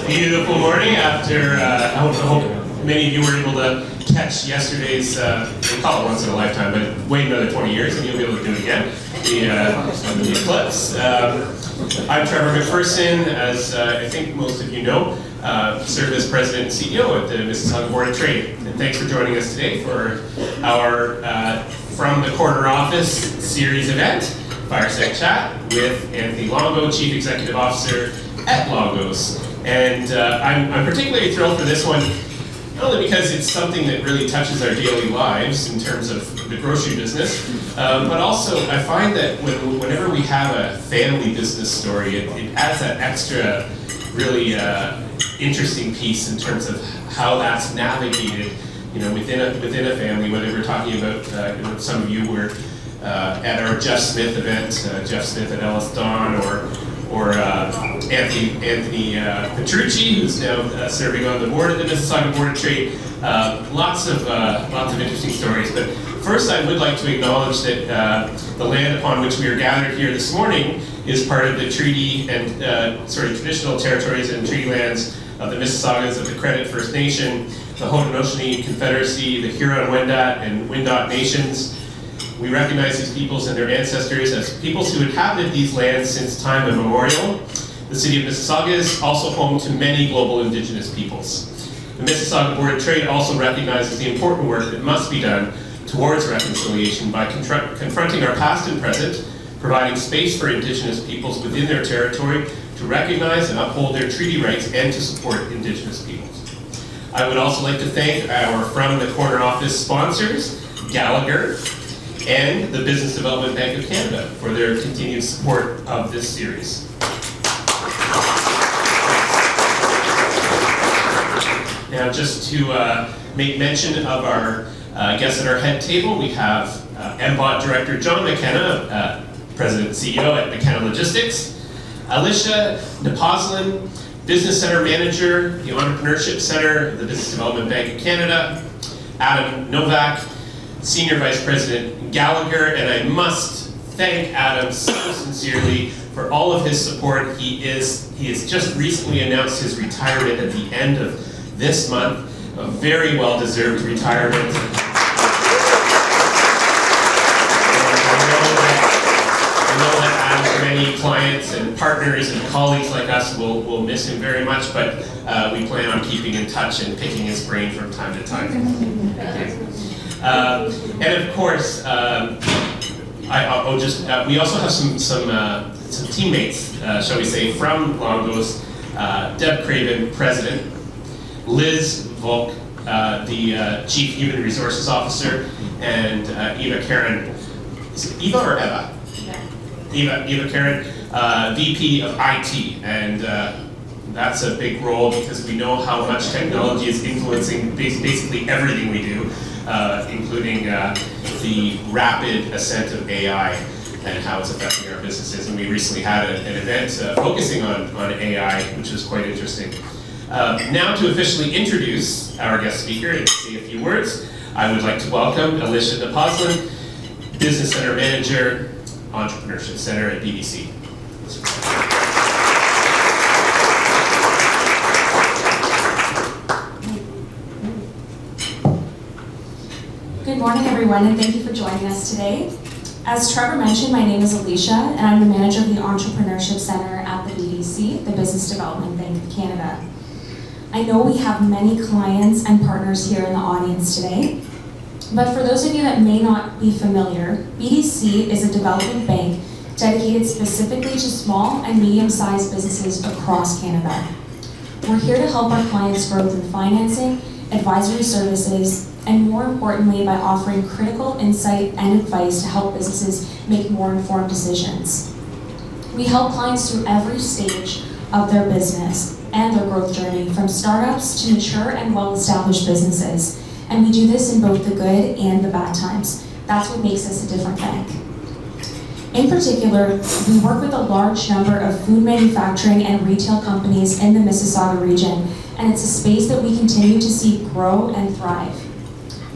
Beautiful morning after, I hope many of you were able to catch yesterday's, we call it once in a lifetime, but wait another 20 years and you'll be able to do it again, the eclipse. I'm Trevor McPherson, as I think most of you know, serve as President and CEO at the Mississauga Board of Trade. And thanks for joining us today for our From the Corner Office series event, Fireside Chat with Anthony Longo, Chief Executive Officer at Longos. And I'm particularly thrilled for this one, not only because it's something that really touches our daily lives in terms of the grocery business, but also I find that whenever we have a family business story, it adds that extra really interesting piece in terms of how that's navigated, you know, within a family. Whether we're talking about, you know, some of you were at our Jeff Smith event, Jeff Smith at Ellis Dawn, or Anthony Petrucci, who's now serving on the board of the Mississauga Board of Trade. Lots of interesting stories. But first, I would like to acknowledge that the land upon which we are gathered here this morning is part of the treaty and traditional territories and treaty lands of the Mississaugas of the Credit First Nation, the Haudenosaunee Confederacy, the Huron-Wendat and Wyandot nations. We recognize these peoples and their ancestors as peoples who inhabited these lands since time immemorial. The city of Mississauga is also home to many global Indigenous peoples. The Mississauga Board of Trade also recognizes the important work that must be done towards reconciliation by confronting our past and present, providing space for Indigenous peoples within their territory to recognize and uphold their treaty rights and to support Indigenous peoples. I would also like to thank our From the Corner Office sponsors, Gallagher, and the Business Development Bank of Canada for their continued support of this series. Now, just to make mention of our guests at our head table, we have MBOT Director John McKenna, President and CEO at McKenna Logistics, Alicia Nepozlin, Business Center Manager, the Entrepreneurship Center, the Business Development Bank of Canada, Adam Novak, Senior Vice President Gallagher, and I must thank Adam so sincerely for all of his support. He has just recently announced his retirement at the end of this month, a very well-deserved retirement. I know that Adam's many clients and partners and colleagues like us will miss him very much, but we plan on keeping in touch and picking his brain from time to time. Thank you. And of course, we also have some teammates, shall we say, from Longos. Deb Craven, President, Liz Volk, the Chief Human Resources Officer, and Eva Karen. Is it Eva or Eva? Yeah. Eva Karen, VP of IT, and that's a big role because we know how much technology is influencing basically everything we do. Including the rapid ascent of AI and how it's affecting our businesses. And we recently had an event focusing on AI, which was quite interesting. Now to officially introduce our guest speaker and say a few words, I would like to welcome Alicia Nepozlin, Business Center Manager, Entrepreneurship Center at BDC. Good morning, everyone, and thank you for joining us today. As Trevor mentioned, my name is Alicia, and I'm the manager of the Entrepreneurship Center at the BDC, the Business Development Bank of Canada. I know we have many clients and partners here in the audience today, but for those of you that may not be familiar, BDC is a development bank dedicated specifically to small and medium-sized businesses across Canada. We're here to help our clients grow through financing, advisory services, and more importantly, by offering critical insight and advice to help businesses make more informed decisions. We help clients through every stage of their business and their growth journey, from startups to mature and well-established businesses. And we do this in both the good and the bad times. That's what makes us a different bank. In particular, we work with a large number of food manufacturing and retail companies in the Mississauga region, and it's a space that we continue to see grow and thrive.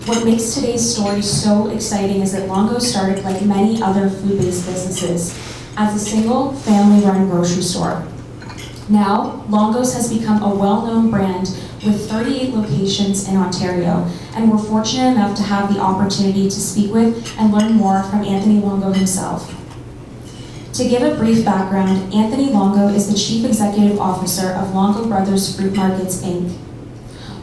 What makes today's story so exciting is that Longo started like many other food-based businesses as a single family-run grocery store. Now, Longo's has become a well-known brand with 38 locations in Ontario, and we're fortunate enough to have the opportunity to speak with and learn more from Anthony Longo himself. To give a brief background, Anthony Longo is the Chief Executive Officer of Longo Brothers Fruit Markets, Inc.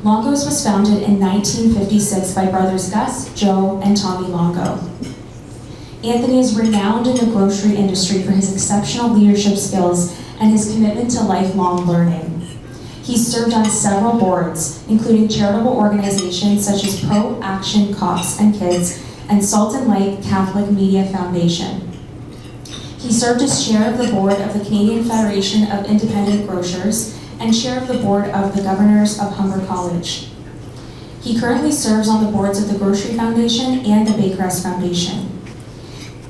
Longo's was founded in 1956 by brothers Gus, Joe, and Tommy Longo. Anthony is renowned in the grocery industry for his exceptional leadership skills and his commitment to lifelong learning. He's served on several boards, including charitable organizations such as Pro Action Cops and Kids and Salt and Light Catholic Media Foundation. He served as chair of the board of the Canadian Federation of Independent Grocers and chair of the board of the Governors of Humber College. He currently serves on the boards of the Grocery Foundation and the Bakeress Foundation.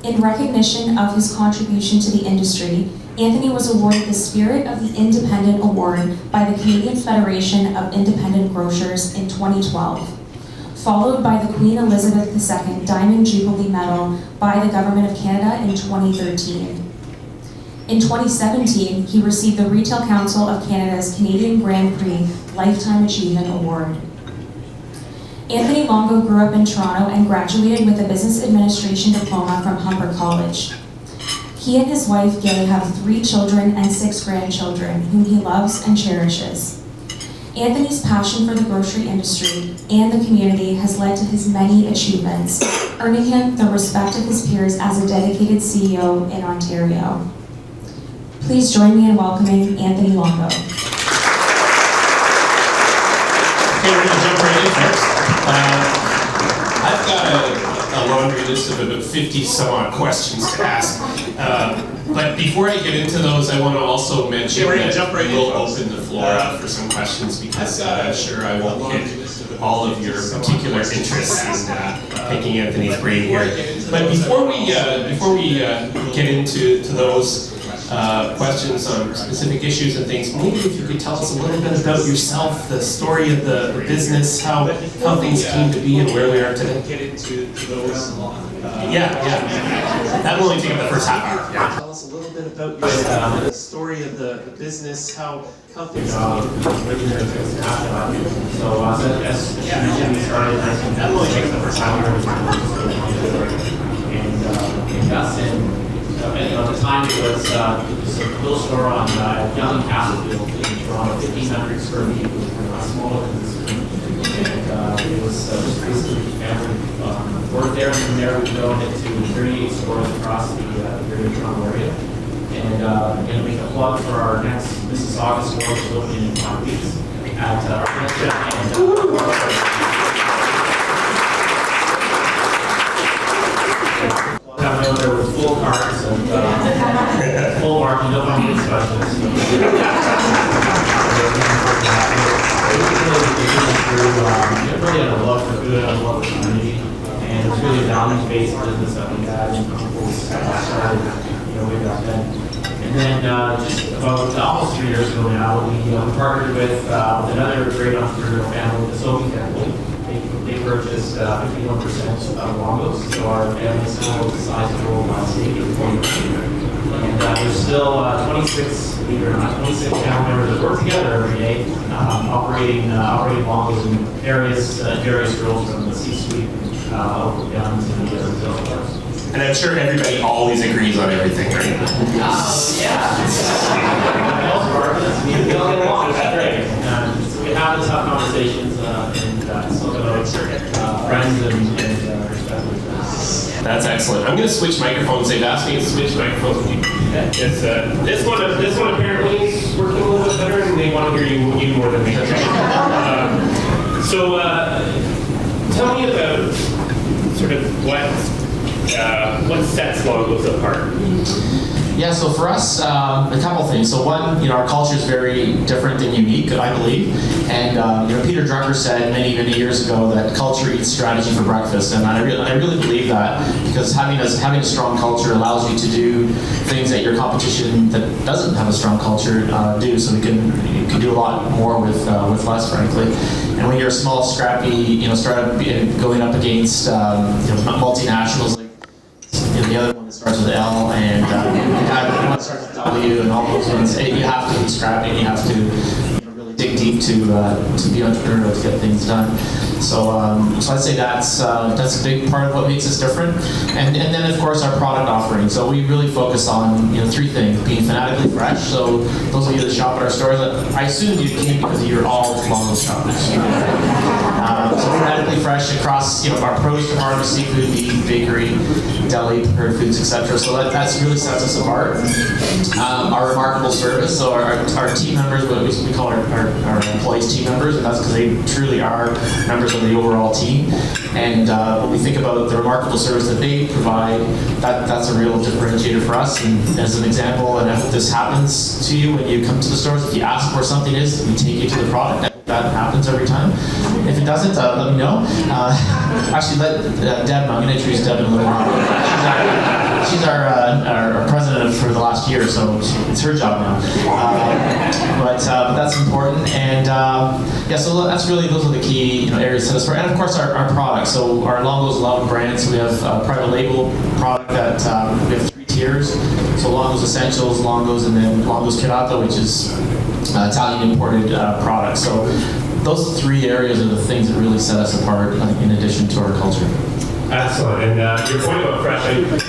In recognition of his contribution to the industry, Anthony was awarded the Spirit of the Independent Award by the Canadian Federation of Independent Grocers in 2012, followed by the Queen Elizabeth II Diamond Jubilee Medal by the Government of Canada in 2013. In 2017, he received the Retail Council of Canada's Canadian Grand Prix Lifetime Achievement Award. Anthony Longo grew up in Toronto and graduated with a Business Administration diploma from Humber College. He and his wife, Gay, have 3 children and 6 grandchildren, whom he loves and cherishes. Anthony's passion for the grocery industry and the community has led to his many achievements, earning him the respect of his peers as a dedicated CEO in Ontario. Please join me in welcoming Anthony Longo. Okay, we're going to jump right in first. I've got a laundry list of about 50 some odd questions to ask. But before I get into those, I want to also mention that we'll open the floor up for some questions because I'm sure I won't hit all of your particular interests in picking Anthony's brain here. But before we get into those questions on specific issues and things, maybe if you could tell us a little bit about yourself, the story of the business, how things came to be and where we are today. Get into those. Yeah. That will only take up the first half hour. Yeah. Tell us a little bit about the story of the business, how things came to be. So as you mentioned, we started in 1956. That will only take up the first half hour. And Gus and at the time it was a little store on Young and Castlefield in Toronto, 1,500 square feet, smaller than this. And it was just basically family work there, and from there we've grown it to 38 stores across the greater Toronto area. And going to make a plug for our next Mississauga store, which is opening in 5 weeks at our there were full carts and full market, no one needs specialists. Really had a love for food, a love for community, and it was really a values-based business that we had and people started, way back then. And then just about almost 3 years ago now, we partnered with another great entrepreneurial family, the Sophie family. They purchased 51% of Longo's, so our family is still sizable stake in the and there's still 26 family members that work together every day, operating Longo's in various roles from the C-suite down to the retail stores. And I'm sure everybody always agrees on everything, right? Yeah. We all get along. That's great. So we have the tough conversations and still got friends and respect. That's excellent. I'm going to switch microphones. They've asked me to switch microphones with you. It's, this one apparently is working a little bit better, and they want to hear you more than me. So tell me about sort of what sets Longo's apart. Yeah, so for us, a couple things. So one, our culture is very different and unique, I believe. And Peter Drucker said many years ago that culture eats strategy for breakfast, and I really believe that, because having a strong culture allows you to do things that your competition that doesn't have a strong culture do. So you can do a lot more with less, frankly. And when you're a small, scrappy, startup going up against multinationals like the other one that starts with L, and one starts with W and all those ones, you have to be scrappy and you have to really dig deep to be entrepreneurial to get things done. So I'd say that's a big part of what makes us different. And then of course our product offering. So we really focus on three things: being fanatically fresh. So those of you that shop at our stores, I assume you came because you're all Longo shoppers. So fanatically fresh across our produce department, seafood, meat, bakery, deli, prepared foods, etc. So that's really sets us apart. Our remarkable service. So our team members, what we call our employees team members, and that's because they truly are members of the overall team. And when we think about the remarkable service that they provide, that's a real differentiator for us. And as an example, and I hope this happens to you when you come to the stores, if you ask where something is, we take you to the product. I hope that happens every time. If it doesn't, let me know. Actually, let Deb, I'm going to introduce Deb in a little while. She's our president for the last year, so it's her job now. But that's important, and so that's really, those are the key areas set us apart. And of course our products. So our Longo's 11 brands. So we have a private label product that we have 3 tiers. So Longo's Essentials, Longo's, and then Longo's Curato, which is Italian imported product. So those 3 areas are the things that really set us apart, in addition to our culture. Excellent. And your point about fresh,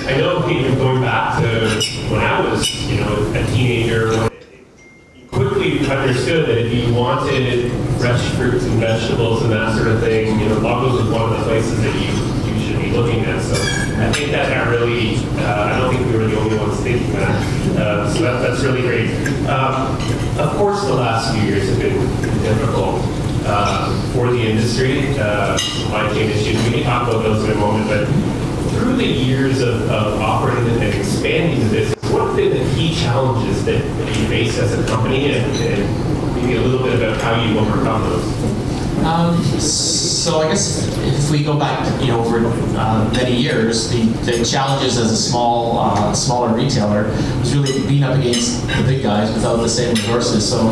I know even going back to when I was, a teenager, you quickly understood that if you wanted fresh fruits and vegetables and that sort of thing, Longo's was one of the places that you should be looking at. So I think that really, I don't think we were the only ones thinking that. So that's really great. Of course, the last few years have been difficult for the industry, supply chain issues. We can talk about those in a moment, but through the years of operating and expanding the business, what have been the key challenges that you face as a company, and maybe a little bit about how you overcome those? So I guess if we go back, over many years, the challenges as a smaller retailer was really being up against the big guys without the same resources. So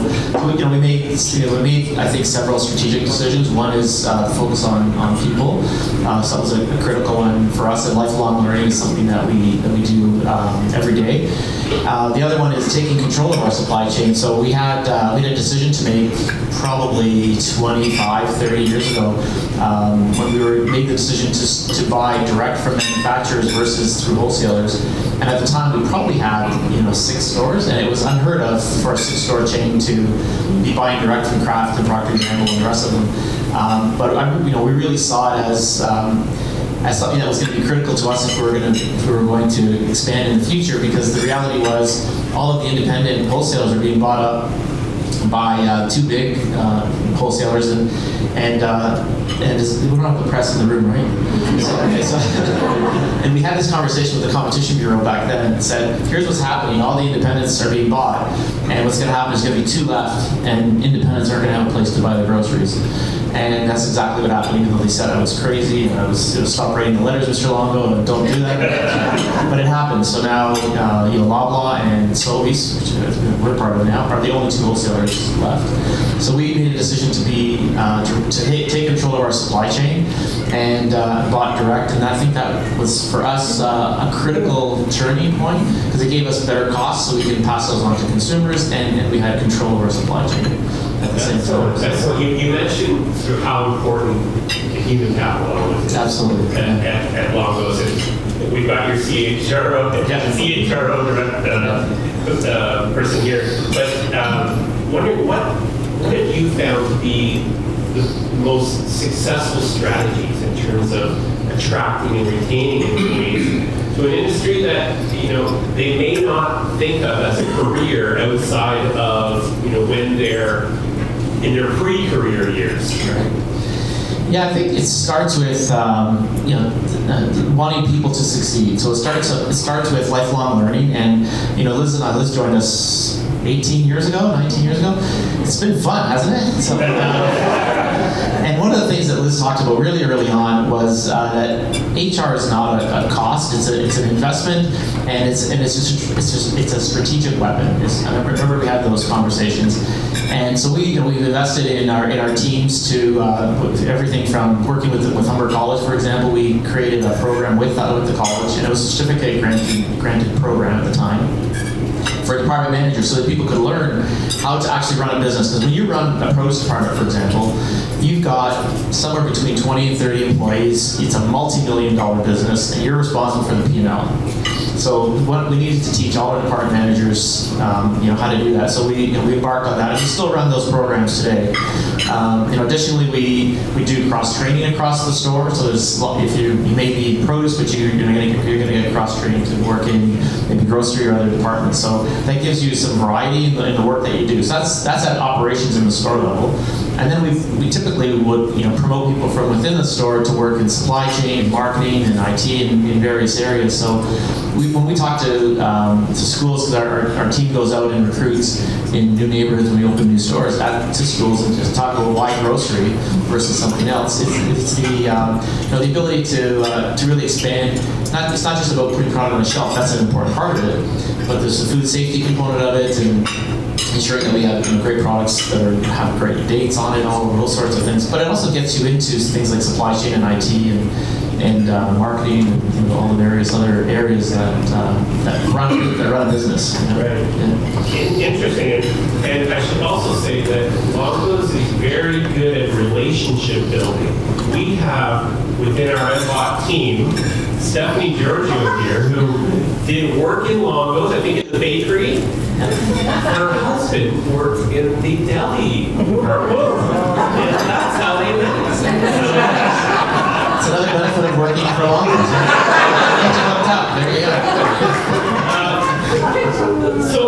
we made I think several strategic decisions. One is focus on people. So that was a critical one for us. And lifelong learning is something that we do every day. The other one is taking control of our supply chain. So we had a decision to make probably 25, 30 years ago, when we made the decision to buy direct from manufacturers versus through wholesalers. And at the time, we probably had 6 stores, and it was unheard of for a 6-store chain to be buying direct from Kraft and Procter & Gamble and the rest of them. But we really saw it as something that was going to be critical to us if we were going to expand in the future, because the reality was all of the independent wholesalers are being bought up by 2 big wholesalers, and we don't have the press in the room, right? And we had this conversation with the Competition Bureau back then and said, here's what's happening, all the independents are being bought, and what's going to happen is going to be 2 left, and independents aren't going to have a place to buy their groceries. And that's exactly what happened, even though they said I was crazy and I was stop writing the letters, Mr. Longo, and don't do that. But it happened. So now, Loblaw and Sobeys, which we're part of now, are the only 2 wholesalers left. So we made a decision to take control of our supply chain and bought direct. And I think that was for us a critical turning point, because it gave us better costs, so we could pass those on to consumers, and we had control of our supply chain at the same time. So you mentioned sort of how important the human capital is. Absolutely. At Longo's. And we've got your CHRO, direct person here. But wondering what have you found to be the most successful strategies in terms of attracting and retaining employees to an industry that they may not think of as a career outside of when they're in their pre-career years? Right. Yeah, I think it starts with wanting people to succeed. So it starts with lifelong learning, and Liz joined us 18 years ago, 19 years ago. It's been fun, hasn't it? So, and one of the things that Liz talked about really early on was that HR is not a cost; it's an investment, and it's a strategic weapon. I remember we had those conversations, and so we've invested in our teams to everything from working with Humber College, for example. We created a program with the college, and it was a certificate granted program at the time. for department managers so that people could learn how to actually run a business. Because when you run a produce department, for example, you've got somewhere between 20 and 30 employees. It's a multi-million-dollar business, and you're responsible for the P&L. So what we needed to teach all our department managers, how to do that. So we embarked on that, and we still run those programs today. Additionally, we do cross training across the store. So there's, if you may be produce, but you're going to get cross trained to work in maybe grocery or other departments. So that gives you some variety in the work that you do. So that's at operations in the store level. And then we typically would promote people from within the store to work in supply chain, marketing, and IT in various areas. So when we talk to schools, because our team goes out and recruits in new neighborhoods when we open new stores to schools and just talk about why grocery versus something else. It's the ability to really expand. It's not just about putting product on the shelf. That's an important part of it, but there's the food safety component of it and ensuring that we have great products that have great dates on it, all those sorts of things. But it also gets you into things like supply chain and IT and marketing and all the various other areas that run a business. Right. Yeah. Interesting. And I should also say that Longo's is very good at relationship building. We have within our MBOT team Stephanie Giorgio here, who did work in Longo's, I think in the bakery. Her husband worked in the deli. And that's how they met. It's another benefit of working for Longo's. There you go. So,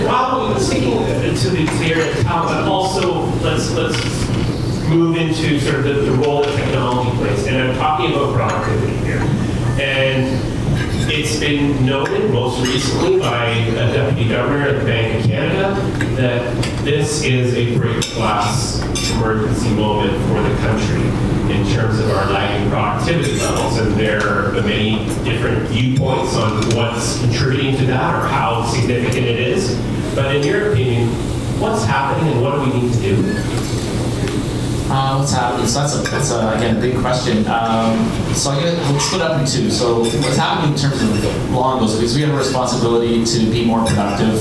while we were sticking to the area of talent, but also let's move into sort of the role that technology plays. And I'm talking about productivity here. And it's been noted most recently by a deputy governor at the Bank of Canada that this is a break-glass emergency moment for the country in terms of our lagging productivity levels. And there are many different viewpoints on what's contributing to that or how significant it is. But in your opinion, what's happening and what do we need to do? What's happening? So that's again a big question. So we'll split up in two. So what's happening in terms of Longo's, because we have a responsibility to be more productive.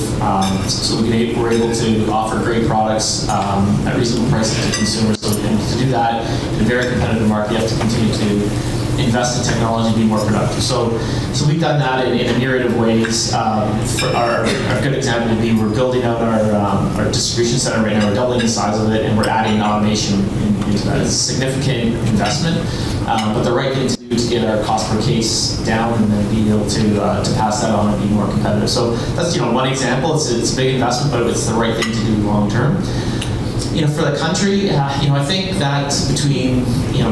So we're able to offer great products at reasonable prices to consumers. So to do that in a very competitive market, you have to continue to invest in technology, be more productive. So we've done that in a myriad of ways. For our good example would be we're building out our distribution center right now. We're doubling the size of it, and we're adding automation into that. It's a significant investment, but the right thing to do to get our cost per case down and then be able to pass that on and be more competitive. So that's one example. It's a big investment, but it's the right thing to do long term. For the country, I think that between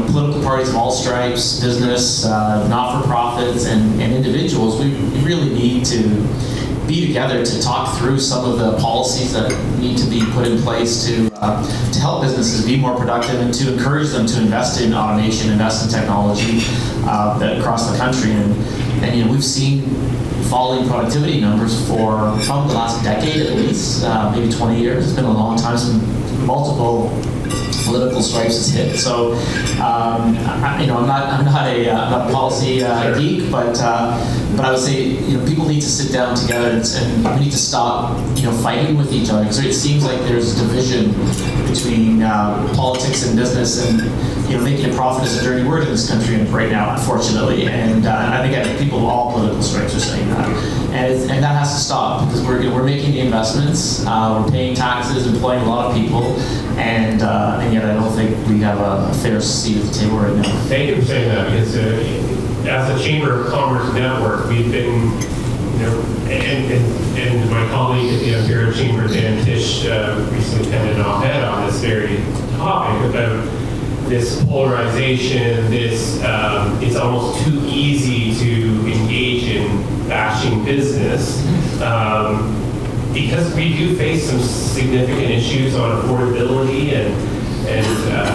political parties of all stripes, business, not-for-profits, and individuals, we really need to be together to talk through some of the policies that need to be put in place to help businesses be more productive and to encourage them to invest in automation, invest in technology across the country. And we've seen falling productivity numbers for probably the last decade at least, maybe 20 years. It's been a long time since multiple political stripes has hit. So, I'm not a policy geek, but I would say people need to sit down together and we need to stop fighting with each other. So it seems like there's division between politics and business, and making a profit is a dirty word in this country right now, unfortunately. And I think people of all political stripes are saying that, and that has to stop because we're making the investments, we're paying taxes, employing a lot of people, and yet I don't think we have a fair seat at the table right now. Thank you for saying that, because as a Chamber of Commerce network, we've been, and my colleague at the Ontario Chamber, Dan Tisch, recently penned an op-ed on this very topic about this polarization, it's almost too easy to engage in bashing business. Because we do face some significant issues on affordability and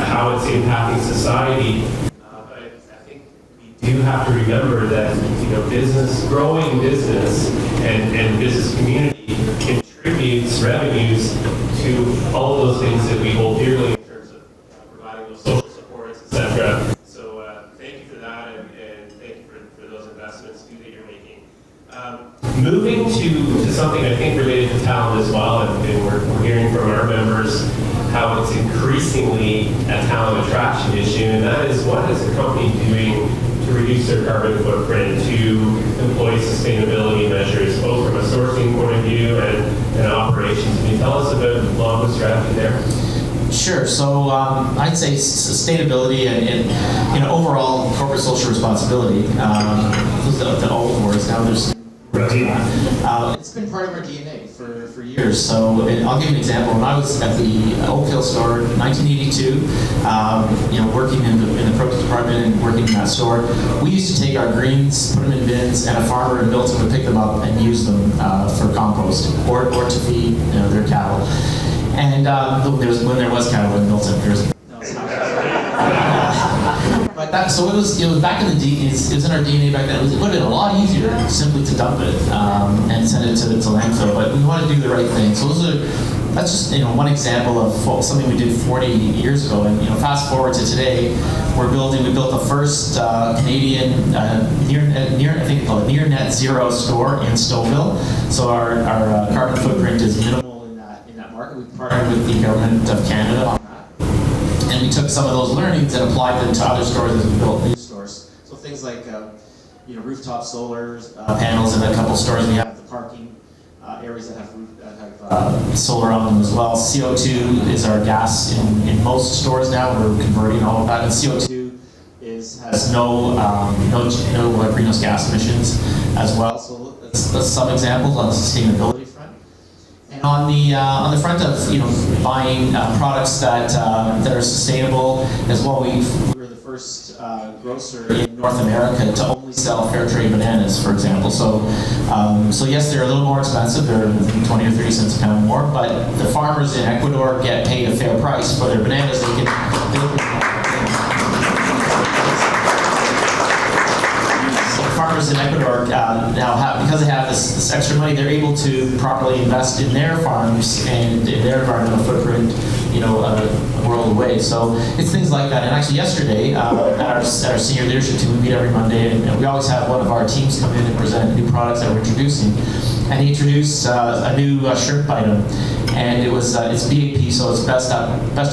how it's impacting society. But I think we do have to remember that growing business and business community contributes revenues to all of those things that we hold dearly in terms of providing those social supports, etc. So thank you for that, and thank you for those investments that you're making. Moving to to something I think related to talent as well, and we're hearing from our members how it's increasingly a talent attraction issue, and that is, what is the company doing to reduce their carbon footprint, to employ sustainability measures, both from a sourcing point of view and operations. Can you tell us about Longo's strategy there? Sure. So I'd say sustainability and overall corporate social responsibility. Those are the old words. Now there's it's been part of our DNA for years. So I'll give you an example. When I was at the Oak Hill store in 1982, working in the produce department and working in that store, we used to take our greens, put them in bins, and a farmer in Milton would pick them up and use them for compost or to feed their cattle. And when there was cattle in Milton, so it was back in the it was in our DNA back then. It would have been a lot easier simply to dump it and send it to landfill, but we want to do the right thing. So that's just one example of something we did 40 years ago. And fast forward to today, we built the first Canadian near net zero store in Stouffville. So our carbon footprint is minimal in that market. We partnered with the government of Canada on that. And we took some of those learnings and applied them to other stores as we built new stores. So things like rooftop solar panels in a couple stores. We have the parking areas that have solar on them as well. CO2 is our gas in most stores now. We're converting all of that, and CO2 has no greenhouse gas emissions as well. So that's some examples on the sustainability front. And on the front of buying products that are sustainable as well, we were the first grocer in North America to only sell fair trade bananas, for example. So yes, they're a little more expensive. They're 20 or 30 cents a pound more, but the farmers in Ecuador get paid a fair price for their bananas. Farmers in Ecuador now because they have this extra money, they're able to properly invest in their farms and in their environmental footprint, a world away. So it's things like that. And actually yesterday, at our senior leadership team, we meet every Monday, and we always have one of our teams come in and present new products that we're introducing. And he introduced a new shrimp item, and it's BAP, so it's best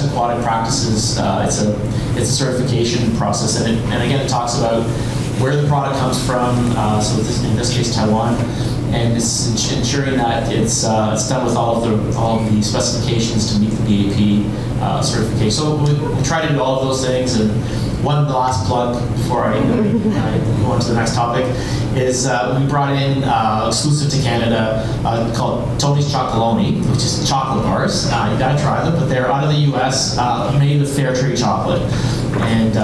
aquatic practices. It's a certification process, and again it talks about where the product comes from, so in this case Taiwan, and it's ensuring that it's done with all of the specifications to meet the BAP certification. So we try to do all of those things. And one last plug before I go on to the next topic is we brought in exclusive to Canada called Tony's Chocolonely, which is chocolate bars. You gotta try them, but they're out of the U.S. Made with fair trade chocolate, and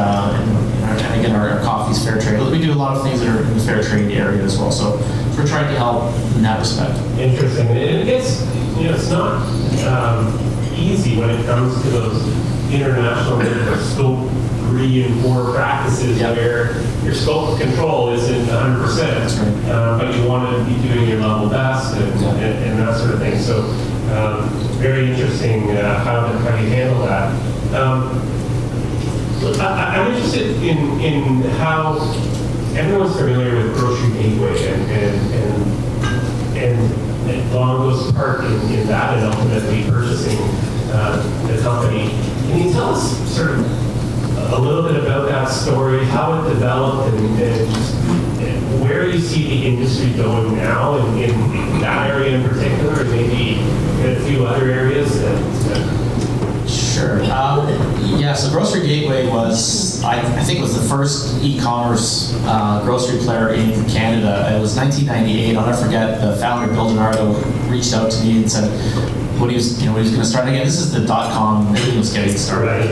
again our coffee's fair trade. We do a lot of things that are in the fair trade area as well. So we're trying to help in that respect. Interesting, and it's not easy when it comes to those international scope 3 and 4 practices where your scope of control isn't 100%, but you want to be doing your level best and that sort of thing. So very interesting how you handle that. I'm interested in how everyone's familiar with Grocery Gateway and Longo's part in that and ultimately purchasing the company. Can you tell us sort of a little bit about that story, how it developed, and where you see the industry going now in that area in particular, and maybe in a few other areas? Sure. So Grocery Gateway was, I think it was the first e-commerce grocery player in Canada. It was 1998. I'll never forget, the founder, Bill DiNardo, reached out to me and said when he was going to start again. This is the .com, everything was getting started.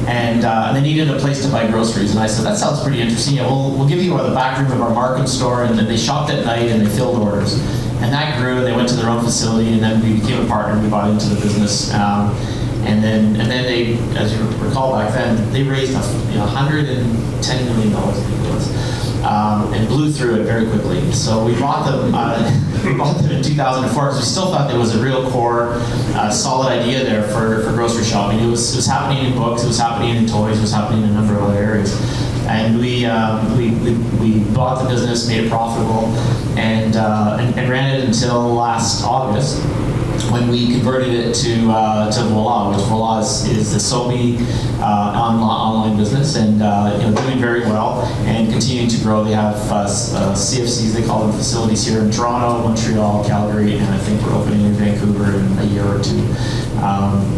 And they needed a place to buy groceries. And I said, that sounds pretty interesting. Yeah, we'll give you the back room of our Markham store. And then they shopped at night and they filled orders. And that grew, and they went to their own facility, and then we became a partner, and we bought into the business. And then they, as you recall back then, they raised $110 million, I think it was, and blew through it very quickly. So we bought them. We bought them in 2004 because we still thought there was a real core, solid idea there for grocery shopping. It was happening in books, it was happening in toys, it was happening in a number of other areas. And we bought the business, made it profitable, and ran it until last August, when we converted it to Voila, which Voila is the Sobe online business, and doing very well and continuing to grow. They have CFCs, they call them, facilities here in Toronto, Montreal, Calgary, and I think we're opening in Vancouver in a year or two.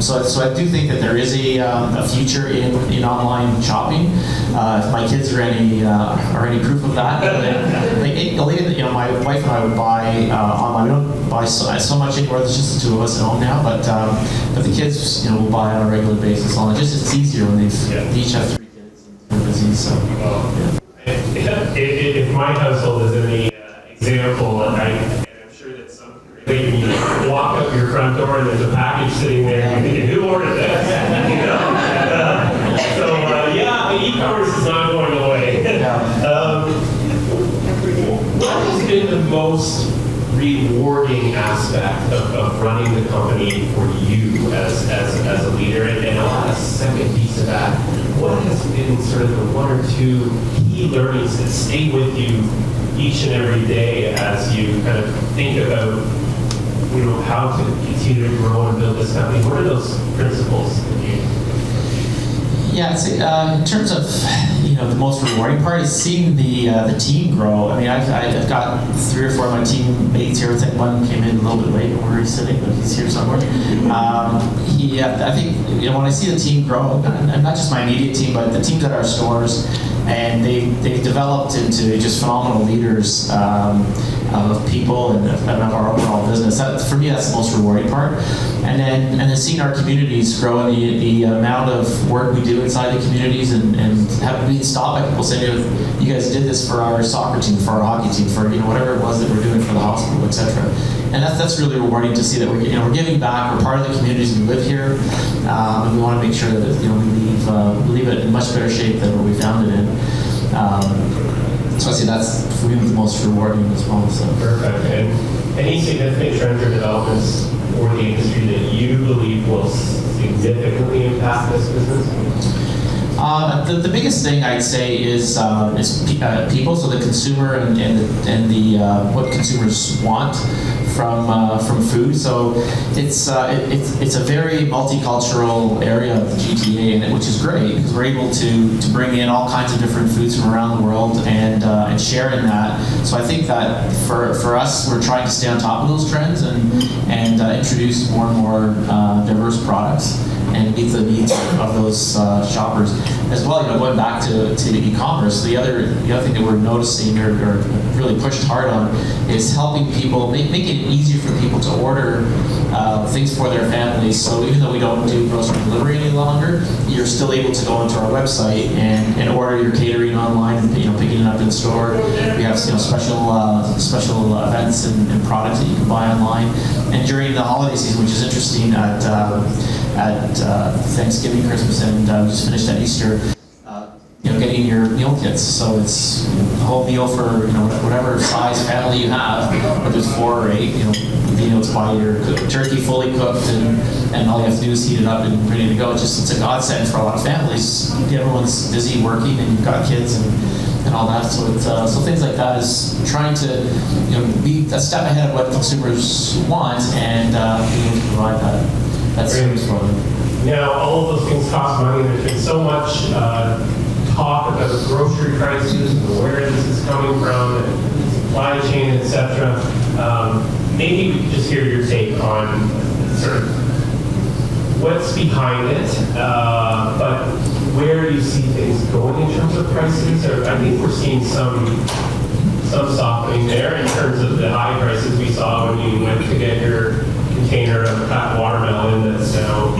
So I do think that there is a future in online shopping. If my kids are any proof of that, my wife and I would buy online. We don't buy so much anymore. There's just the two of us at home now, but the kids will buy on a regular basis online. Just it's easier when they each have 3 kids and they're busy. So if my household is any example, and I'm sure that some you walk up your front door and there's a package sitting there, and you're thinking, who ordered this? E-commerce is not going away. What has been the most rewarding aspect of running the company for you as a leader? And I'll add a second piece of that. What has been sort of the 1 or 2 key learnings that stay with you each and every day as you kind of think about how to continue to grow and build this company? What are those principles? Yeah, it's, in terms of the most rewarding part is seeing the team grow. I mean, I've got 3 or 4 of my teammates here. I think one came in a little bit late where he's sitting, but he's here somewhere. I think when I see the team grow, and not just my immediate team, but the teams at our stores, and they've developed into just phenomenal leaders of people and of our overall business. For me, that's the most rewarding part. And then seeing our communities grow and the amount of work we do inside the communities, and have been stopped by people saying, you guys did this for our soccer team, for our hockey team, for whatever it was that we're doing for the hospital, etc. And that's really rewarding to see that we're giving back. We're part of the communities. We live here, and we want to make sure that we leave it in much better shape than what we found it in. So I say that's for me the most rewarding as well. So. Perfect. And any significant trends or developments for the industry that you believe will significantly impact this business? The biggest thing I'd say is people, so the consumer and the what consumers want from food. So it's a very multicultural area of the GTA, which is great because we're able to bring in all kinds of different foods from around the world and share in that. So I think that for us, we're trying to stay on top of those trends and introduce more and more diverse products and meet the needs of those shoppers as well. Going back to e-commerce, the other thing that we're noticing or really pushed hard on is helping people, making it easier for people to order things for their families. So even though we don't do grocery delivery any longer, you're still able to go onto our website and order your catering online and picking it up in store. We have special events and products that you can buy online. And during the holiday season, which is interesting, at Thanksgiving, Christmas, and we just finished at Easter, getting your meal kits. So it's a whole meal for whatever size family you have, whether it's 4 or 8. Being able to buy your turkey fully cooked and all you have to do is heat it up and ready to go. It's a godsend for a lot of families. Everyone's busy working and you've got kids and all that. So things like that is trying to be a step ahead of what consumers want and being able to provide that service for them. Now, all of those things cost money. There's been so much talk about grocery prices and where this is coming from and supply chain, etc. Maybe we could just hear your take on sort of what's behind it, but where do you see things going in terms of prices? Or I think we're seeing some softening there in terms of the high prices we saw when you went to get your container of packed watermelon that's now,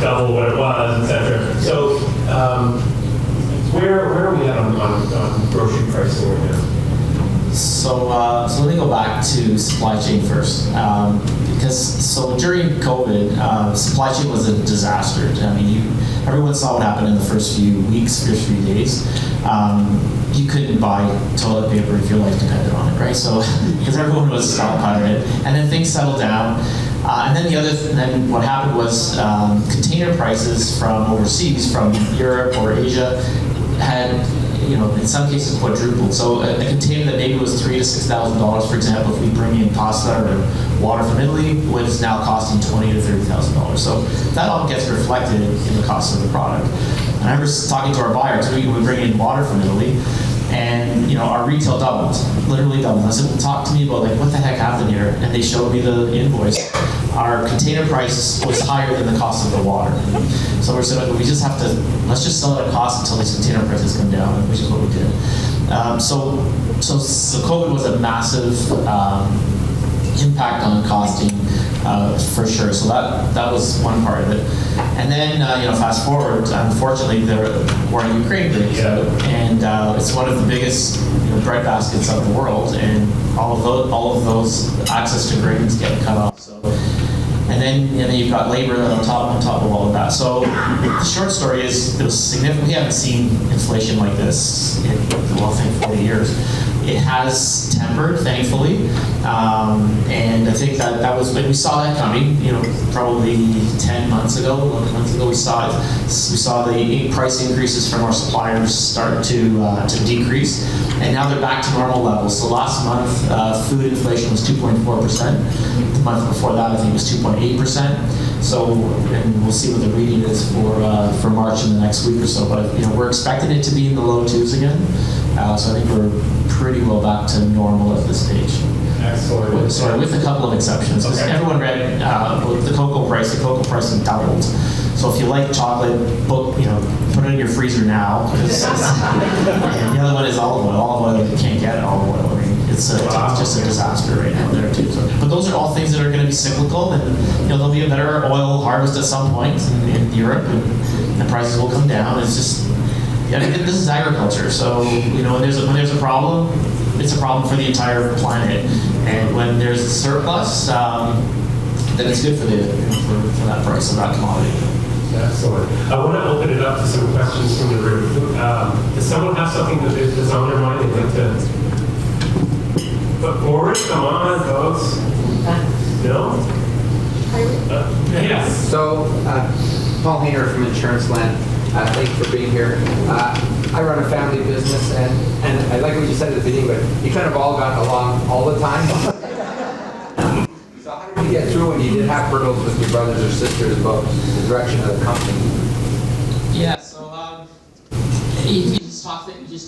double what it was, etc. So, where are we at on grocery pricing right now? So let me go back to supply chain first. Because during COVID, supply chain was a disaster. I mean, everyone saw what happened in the first few weeks, first few days. You couldn't buy toilet paper if your life depended on it, right? So, because everyone was stockpiling it, and then things settled down. And then what happened was container prices from overseas, from Europe or Asia, had, in some cases quadrupled. So a container that maybe was $3,000 to $6,000, for example, if we bring in pasta or water from Italy, was now costing $20,000 to $30,000. So that all gets reflected in the cost of the product. And I remember talking to our buyers, we bring in water from Italy, and our retail doubled, literally doubled. I said, well, talk to me about what the heck happened here? And they showed me the invoice. Our container price was higher than the cost of the water. So we're saying, let's just sell it at cost until these container prices come down, which is what we did. So COVID was a massive impact on costing, for sure. So that was one part of it. And then, fast forward, unfortunately, the war in Ukraine breaks out, and it's one of the biggest bread baskets of the world, and all of those access to grains get cut off. So, and then you've got labor on top of all of that. So the short story is, it was significant. We haven't seen inflation like this in, I think, 40 years. It has tempered, thankfully, and I think that was, we saw that coming. Probably 10 months ago, 11 months ago, we saw it. We saw the price increases from our suppliers start to decrease, and now they're back to normal levels. So last month, food inflation was 2.4%. The month before that, I think, it was 2.8%. So, and we'll see what the reading is for March in the next week or so. But we're expecting it to be in the low twos again. So I think we're pretty well back to normal at this stage. Excellent. Sorry, with a couple of exceptions. Because everyone read the cocoa price has doubled. So if you like chocolate, put it in your freezer now. And the other one is olive oil. Olive oil, you can't get olive oil. I mean, it's just a disaster right now there too. So, but those are all things that are going to be cyclical, and there'll be a better oil harvest at some point in Europe, and the prices will come down. It's just, this is agriculture. So when there's a problem, it's a problem for the entire planet, and when there's a surplus, then it's good for that price of that commodity. Excellent. I want to open it up to some questions from the room. Does someone have something that's on their mind they'd like to put forward? Come on, folks. No? Yes. So, Paul Hayner from Insurance Land. Thanks for being here. I run a family business, and I like what you said at the beginning, but you kind of all got along all the time. So how did you get through when you did have hurdles with your brothers or sisters about the direction of the company? Yeah, so you just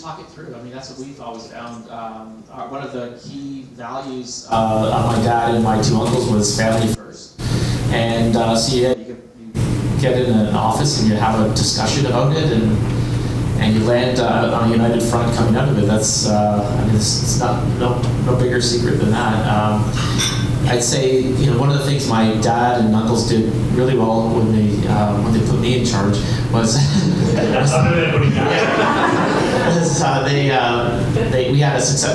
talk it through. I mean, that's what we've always found. One of the key values of my dad and my two uncles was family first. And so you get in an office and you have a discussion about it, and you land on a united front coming out of it. That's it's not no bigger secret than that. I'd say one of the things my dad and uncles did really well when they put me in charge was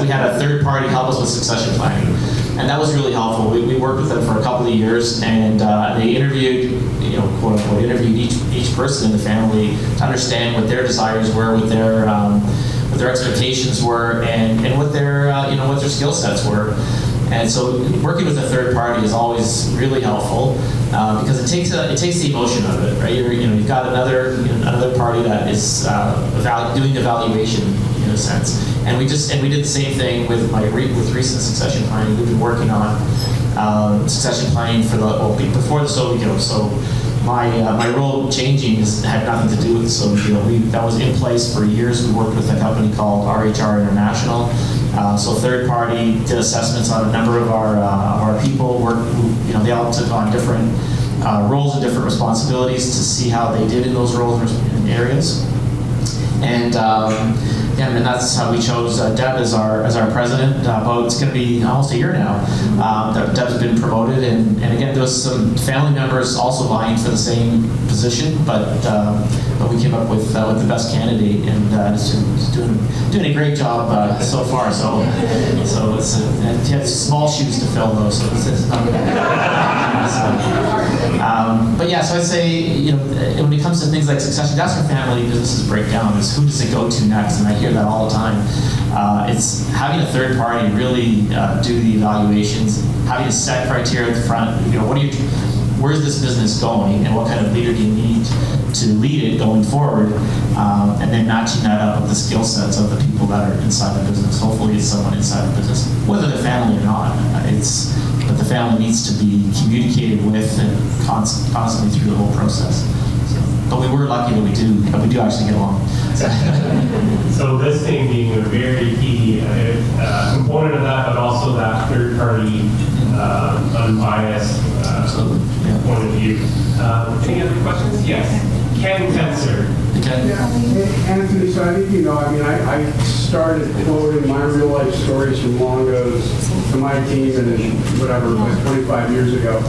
we had a third party help us with succession planning, and that was really helpful. We worked with them for a couple of years, and they interviewed, quote unquote, interviewed each person in the family to understand what their desires were, what their expectations were, and what their what their skill sets were. And so working with a third party is always really helpful because it takes the emotion out of it, right? You've got another party that is doing evaluation in a sense, and we did the same thing with recent succession planning. We've been working on succession planning before the Soviet. So my role changing had nothing to do with So that was in place for years. We worked with a company called RHR International. So third party did assessments on a number of our people. They all took on different roles and different responsibilities to see how they did in those roles and areas. And and that's how we chose Deb as our president. It's going to be almost a year now that Deb's been promoted, and again there was some family members also vying for the same position, but we came up with the best candidate, and it's doing a great job so far. So it's he has small shoes to fill though, so it's not but yeah, so I'd say when it comes to things like succession, that's where family businesses break down. Is who does it go to next, and I hear that all the time. It's having a third party really do the evaluations, having a set criteria at the front. where's this business going, and what kind of leader do you need to lead it going forward, and then matching that up with the skill sets of the people that are inside the business. Hopefully it's someone inside the business, whether they're family or not. But the family needs to be communicated with and constantly through the whole process. So, but we were lucky that we do actually get along. So listening being a very key component of that, but also that third-party, unbiased point of view. Any other questions? Yes. Ken Tenser. Yeah, Anthony, so I think you know, I mean, I started quoting my real life stories from Longo's to my team and whatever, like 25 years ago.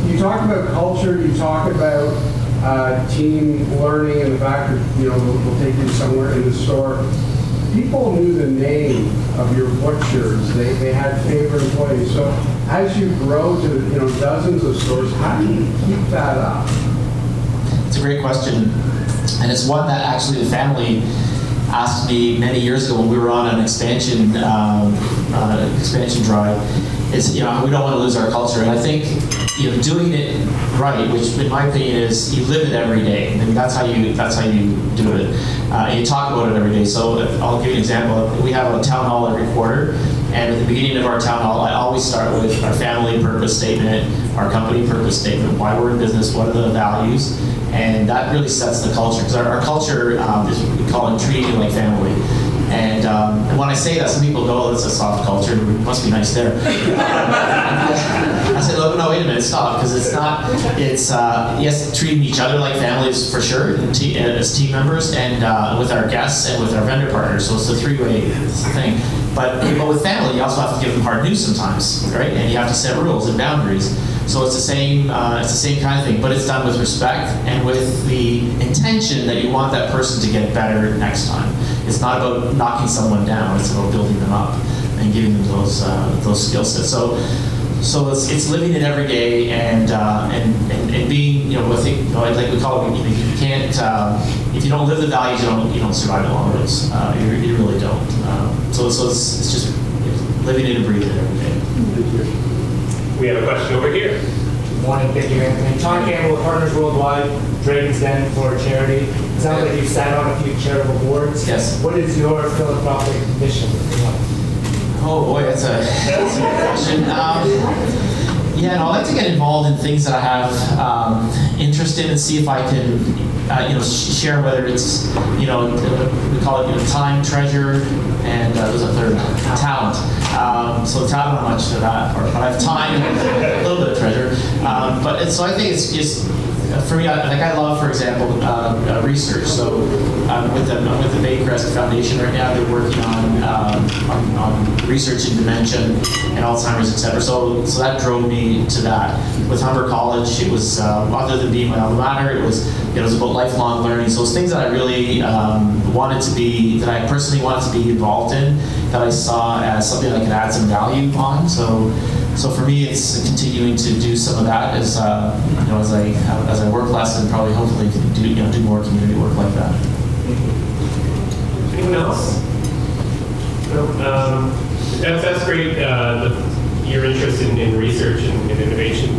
You talk about culture, you talk about team learning and the fact that, you know, we'll take you somewhere in the store. People knew the name of your butchers. They had favorite employees. So as you grow to, you know, dozens of stores, how do you keep that up? It's a great question, and it's one that actually the family asked me many years ago when we were on an expansion drive. Is, you know, we don't want to lose our culture, and I think, you know, doing it right, which in my opinion is you live it every day. I mean, that's how you do it, and you talk about it every day. So I'll give you an example. We have a town hall every quarter, and at the beginning of our town hall, I always start with our family purpose statement, our company purpose statement, why we're in business, what are the values, and that really sets the culture. Because our culture is, we call it treating you like family. And when I say that, some people go, oh, that's a soft culture, it must be nice there. I said, oh, no, wait a minute, stop, because it's not, it's, yes, treating each other like families for sure, as team members, and with our guests and with our vendor partners, so it's a three-way thing. But with family, you also have to give them hard news sometimes, right? And you have to set rules and boundaries. So it's the same kind of thing, but it's done with respect and with the intention that you want that person to get better next time. It's not about knocking someone down; it's about building them up and giving them those skill sets. So it's living it every day and being, you know, I think, you know, like we call it, you can't if you don't live the values, you don't survive the long roads. You really don't. So it's just living it and breathing it every day. We have a question over here. Good morning, thank you, Anthony. Tom Campbell with Partners Worldwide, Dragon's Den for charity. It sounds like you've sat on a few charitable boards. Yes. What is your philanthropic mission? Oh boy, that's a good question. Yeah, and I like to get involved in things that I have interest in and see if I can, you know, share, whether it's, you know, we call it, you know, time, treasure, and there's a third, talent. So talent, not much of that part, but I have time and a little bit of treasure. So I think it's just, for me, I love, for example, research. So I'm with the Baycrest Foundation right now. They're working on researching dementia and Alzheimer's, etc. So that drove me to that. With Humber College, it was other than being my alma mater, it was about lifelong learning. So it's things that I really that I personally wanted to be involved in, that I saw as something I could add some value on. So for me, it's continuing to do some of that as I work less and probably hopefully can do more community work like that. Anyone else? No. That's great. Your interest in research and innovation.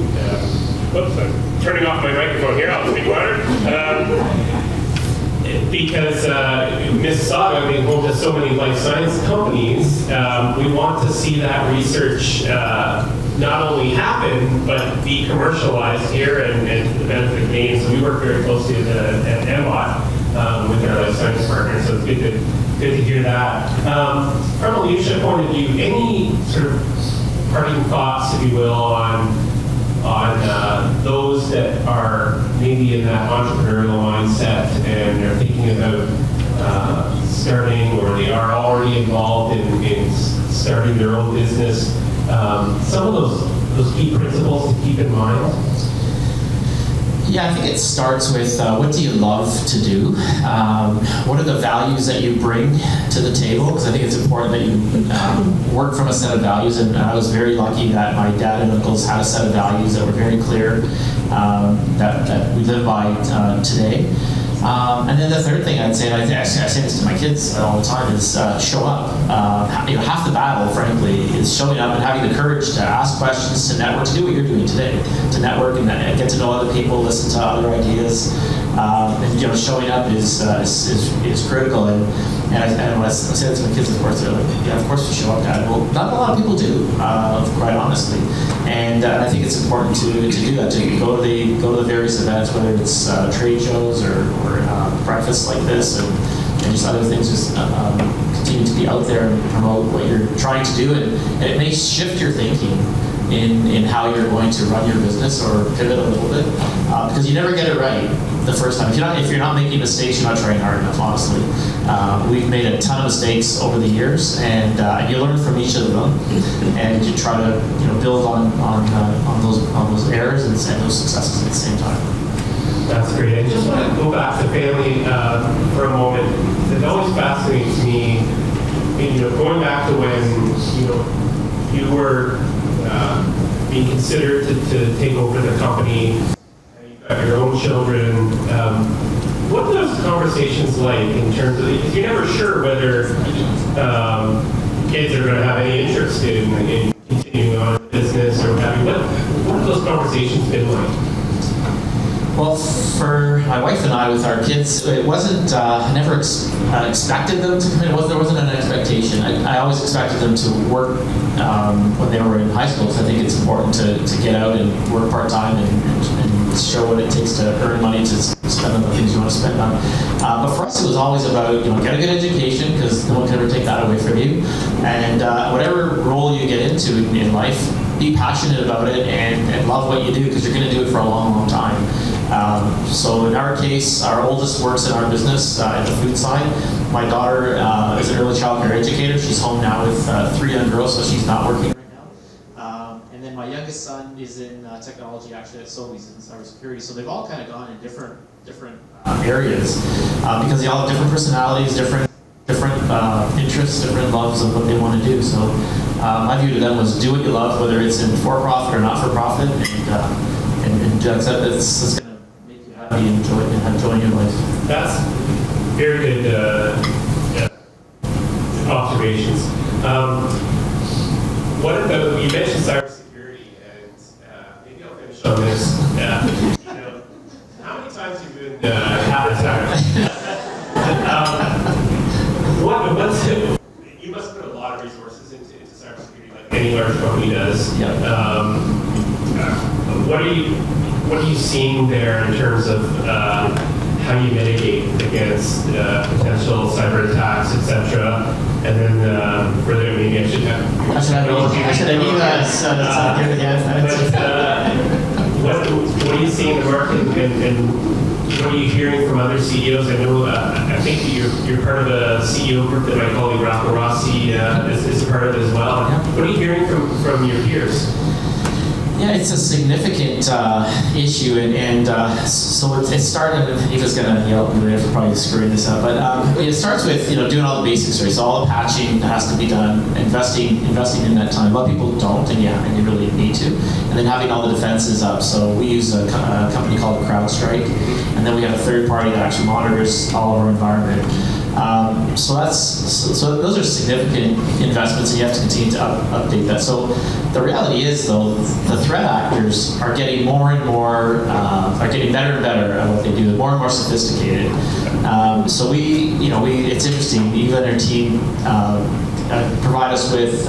Whoops, I'm turning off my microphone here. I'll speak louder. Because Mississauga, being home to so many life science companies, we want to see that research not only happen, but be commercialized here and to the benefit of Canadians. So we work very closely at MBOT with our life science partners, so it's good to hear that. From a leadership point of view, any sort of parting thoughts, if you will, on those that are maybe in that entrepreneurial mindset and they're thinking about starting, or they are already involved in starting their own business. Some of those key principles to keep in mind. Yeah, I think it starts with what do you love to do? What are the values that you bring to the table? Because I think it's important that you work from a set of values, and I was very lucky that my dad and uncles had a set of values that were very clear, that we live by today. And then the third thing I'd say, and I say this to my kids all the time, is show up. Half the battle, frankly, is showing up and having the courage to ask questions, to network, to do what you're doing today, to network and get to know other people, listen to other ideas. And showing up is critical. And when I say that to my kids, of course, they're like, yeah, of course we show up, Dad. Well, not a lot of people do, quite honestly. And I think it's important to do that, to go to the various events, whether it's trade shows or breakfasts like this, and just other things. Just continue to be out there and promote what you're trying to do, and it may shift your thinking in how you're going to run your business or pivot a little bit, because you never get it right the first time. If you're not making mistakes, you're not trying hard enough, honestly. We've made a ton of mistakes over the years, and you learn from each of them, and you try to build on those errors and those successes at the same time. That's great. I just want to go back to family for a moment. It always fascinates me, going back to when you were being considered to take over the company, and you've got your own children. What are those conversations like in terms of, because you're never sure whether kids are going to have any interest in continuing on in business or what have you. What have those conversations been like? Well, for my wife and I, with our kids, it wasn't, I never expected them to come in. There wasn't an expectation. I always expected them to work when they were in high school, because I think it's important to get out and work part-time and show what it takes to earn money to spend on the things you want to spend on. But for us, it was always about, get a good education, because no one can ever take that away from you. And whatever role you get into in life, be passionate about it and love what you do, because you're going to do it for a long, long time. So in our case, our oldest works in our business in the food side. My daughter is an early child care educator. She's home now with 3 young girls, so she's not working right now. And then my youngest son is in technology, actually at Sobeys in cybersecurity. So they've all kind of gone in different areas because they all have different personalities, different interests, different loves of what they want to do. So my view to them was do what you love, whether it's in for-profit or not-for-profit, and accept that it's going to make you happy and have joy in your life. That's very good observations. What about, you mentioned cybersecurity, and maybe I'll finish on this. How many times have you been hacked? You must put a lot of resources into cybersecurity, like any large company does. Yeah. What are you seeing there in terms of how you mitigate against potential cyber attacks, etc.? And then further, maybe I should have here again. What are you seeing in the market, and what are you hearing from other CEOs? I know, I think you're part of a CEO group that my colleague Rocco Rossi is a part of as well. What are you hearing from your peers? Yeah, it's a significant issue, and so it started. Eva's gonna yell at me later for probably screwing this up, but it starts with doing all the basics, right? So all the patching has to be done, investing in that time. A lot of people don't, and you really need to. And then having all the defenses up. So we use a company called CrowdStrike, and then we have a third party that actually monitors all of our environment. So those are significant investments, and you have to continue to update that. So the reality is, though, the threat actors are getting more and more, are getting better and better at what they do, more and more sophisticated. So it's interesting. Eva and her team provide us with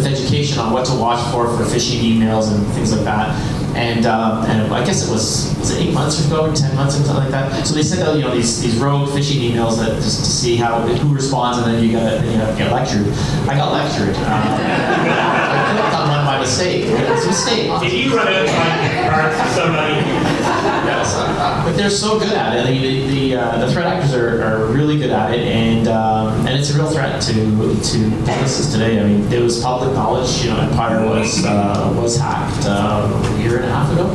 education on what to watch for phishing emails and things like that. And I guess it was it 8 months ago, 10 months ago, something like that. So they sent out these rogue phishing emails that just to see who responds, and then you get lectured. I got lectured. I clicked on one by mistake. It was a mistake. Did you run out of cards for somebody? Yes, but they're so good at it. The threat actors are really good at it, and it's a real threat to businesses today. I mean, it was public knowledge. Empire was hacked a year and a half ago,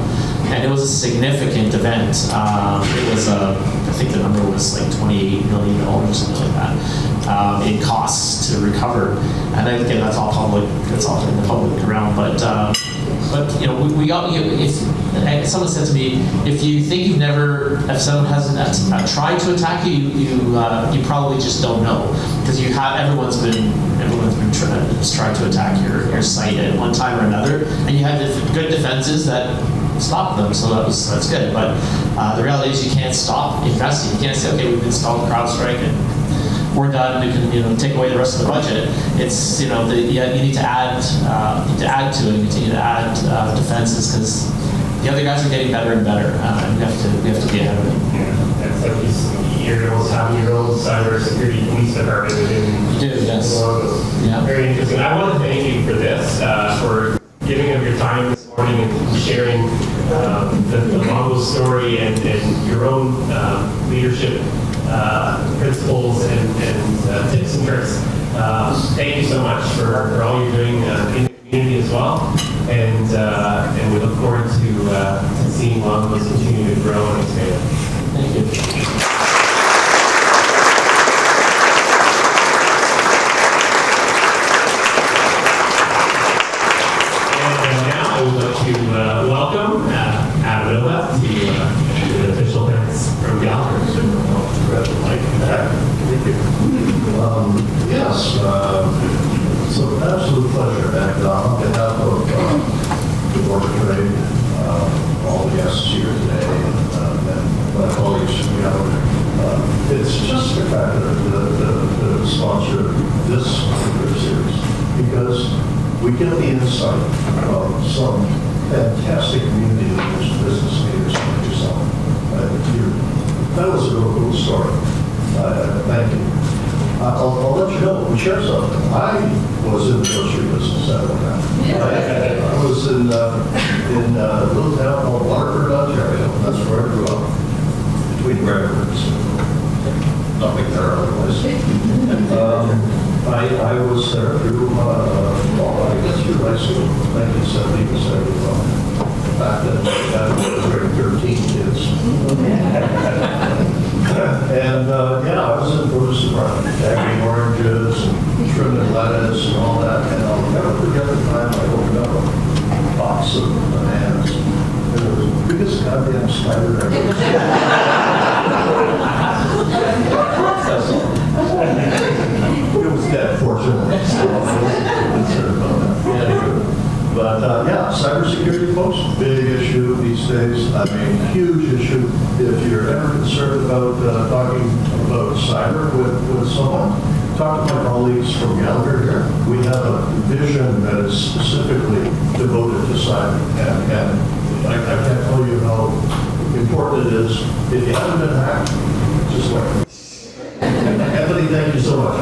and it was a significant event. It was I think the number was like $28 million or something like that. It costs to recover, and again, that's all public. It's all in the public realm, but. But we got if someone said to me, if you think if someone hasn't tried to attack you, you probably just don't know, because everyone's been tried to attack your site at one time or another, and you had good defenses that stop them, so that's good. But the reality is you can't stop investing. You can't say, okay, we've installed CrowdStrike and we're done. We can take away the rest of the budget. It's you need to add to it. You continue to add defenses, because the other guys are getting better and better, and we have to be ahead of it. Yeah, it's like you're almost having your own cybersecurity police department within. You do, yes. Longo. Yeah. Very interesting. I want to thank you for this, for giving up your time this morning and sharing the Longo story and your own leadership principles and tips and tricks. Thank you so much for all you're doing in the community as well, and we look forward to seeing Longo continue to grow and expand. Thank you. I would like to welcome Abidola to the official events from Gallagher. Thank you. Yes, it's an absolute pleasure. And on behalf of the Board of Trade, all the guests here today, and my colleagues from Gallagher, it's just spectacular to sponsor this particular series, because we get the insight of some fantastic community leaders, business leaders like yourself. That was a real cool story. Thank you. I'll let you know, we share something. I was in the grocery business at one time. I was in a little town called Waterford, Ontario. That's where I grew up, between Bradford's. Nothing there otherwise. I was there through, I guess through high school, 1970 to 71. Back then, I was 13 kids. And I was in produce department, packing oranges and trimming lettuce and all that. And I'll never forget the time I opened up a box of bananas. It was the biggest goddamn spider ever. That's all. It was dead, fortunately. But cybersecurity, folks, big issue these days. I mean, huge issue. If you're ever concerned about talking about cyber with someone, talk to my colleagues from Gallagher here. We have a division that is specifically devoted to cyber. And I can't tell you how important it is. If you haven't been hacked, just like Anthony, thank you so much.